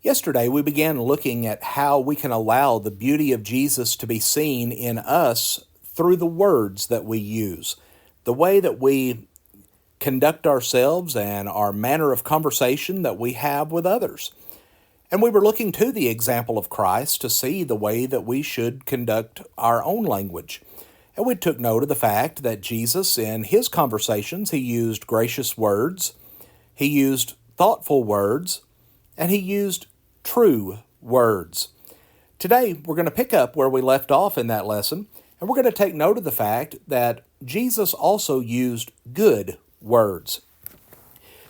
Yesterday, we began looking at how we can allow the beauty of Jesus to be seen in us through the words that we use, the way that we conduct ourselves, and our manner of conversation that we have with others. And we were looking to the example of Christ to see the way that we should conduct our own language. And we took note of the fact that Jesus, in his conversations, he used gracious words, he used thoughtful words, and he used true words. Today, we're going to pick up where we left off in that lesson, and we're going to take note of the fact that Jesus also used good words.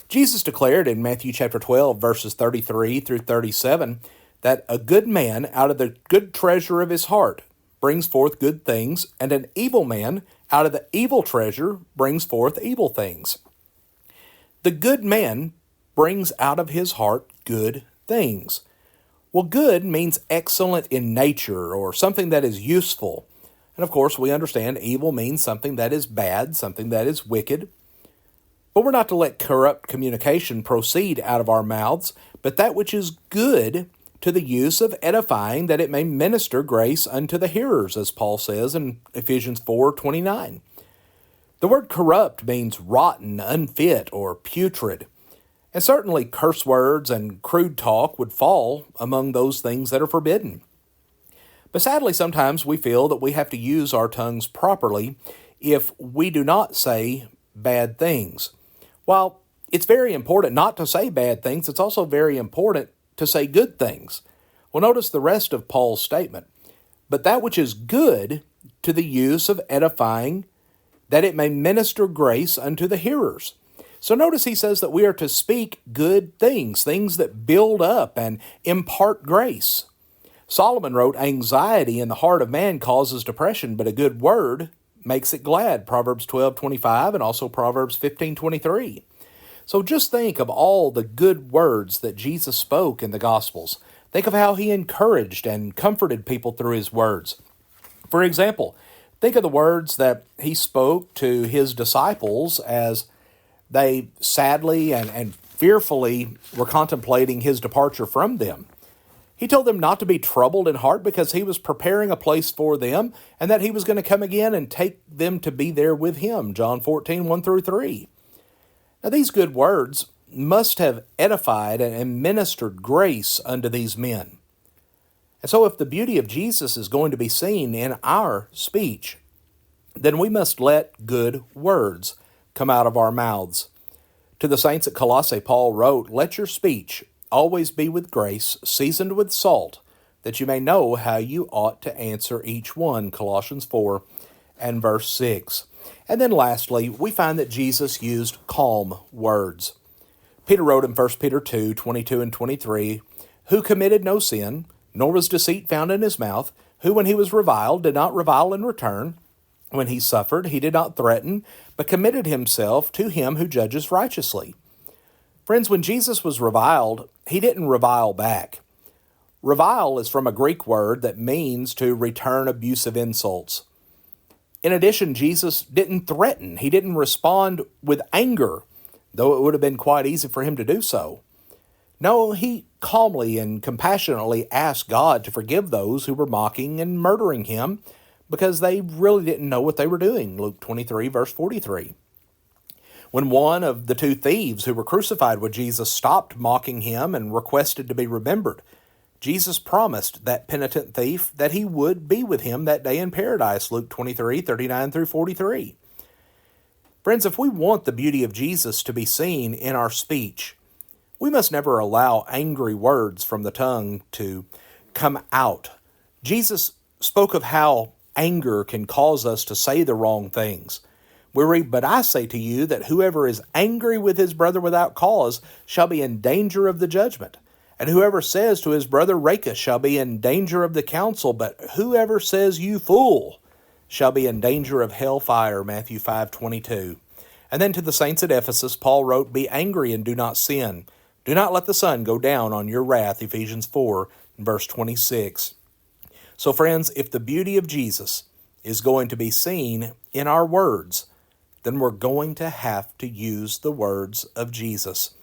Jesus declared in Matthew chapter 12, verses 33 through 37, that a good man out of the good treasure of his heart brings forth good things, and an evil man out of the evil treasure brings forth evil things. The good man brings out of his heart good things. Well, good means excellent in nature or something that is useful. And of course, we understand evil means something that is bad, something that is wicked. But we're not to let corrupt communication proceed out of our mouths, but that which is good to the use of edifying, that it may minister grace unto the hearers, as Paul says in Ephesians 4:29. The word corrupt means rotten, unfit, or putrid. And certainly curse words and crude talk would fall among those things that are forbidden. But sadly, sometimes we feel that we have to use our tongues properly if we do not say bad things. While it's very important not to say bad things, it's also very important to say good things. Well, notice the rest of Paul's statement. But that which is good to the use of edifying, that it may minister grace unto the hearers. So notice he says that we are to speak good things, things that build up and impart grace. Solomon wrote, anxiety in the heart of man causes depression, but a good word makes it glad, Proverbs 12:25 and also Proverbs 15:23. So just think of all the good words that Jesus spoke in the Gospels. Think of how he encouraged and comforted people through his words. For example, think of the words that he spoke to his disciples as they sadly and fearfully were contemplating his departure from them. He told them not to be troubled in heart because he was preparing a place for them and that he was going to come again and take them to be there with him, John 14:1-3. Now these good words must have edified and ministered grace unto these men. And so if the beauty of Jesus is going to be seen in our speech, then we must let good words come out of our mouths. To the saints at Colossae, Paul wrote, let your speech always be with grace, seasoned with salt, that you may know how you ought to answer each one, Colossians 4 and verse 6. And then lastly, we find that Jesus used calm words. Peter wrote in 1 Peter 2:22 and 23, who committed no sin, nor was deceit found in his mouth, who when he was reviled did not revile in return, when he suffered he did not threaten, but committed himself to him who judges righteously. Friends, when Jesus was reviled, he didn't revile back. Revile is from a Greek word that means to return abusive insults. In addition, Jesus didn't threaten. He didn't respond with anger, though it would have been quite easy for him to do so. No, he calmly and compassionately asked God to forgive those who were mocking and murdering him because they really didn't know what they were doing, Luke 23, verse 43. When one of the two thieves who were crucified with Jesus stopped mocking him and requested to be remembered, Jesus promised that penitent thief that he would be with him that day in paradise, Luke 23:39-43. Friends, if we want the beauty of Jesus to be seen in our speech, we must never allow angry words from the tongue to come out. Jesus spoke of how anger can cause us to say the wrong things. We read, but I say to you that whoever is angry with his brother without cause shall be in danger of the judgment. And whoever says to his brother, Raca, shall be in danger of the council, but whoever says, you fool, shall be in danger of hellfire, Matthew 5:22. And then to the saints at Ephesus, Paul wrote, be angry and do not sin. Do not let the sun go down on your wrath, Ephesians 4, verse 26. So friends, if the beauty of Jesus is going to be seen in our words, then we're going to have to use the words of Jesus.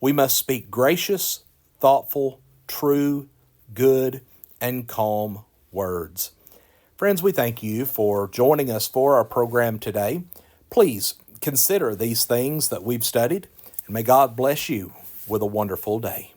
We must speak gracious, thoughtful, true, good, and calm words. Friends, we thank you for joining us for our program today. Please consider these things that we've studied, and may God bless you with a wonderful day.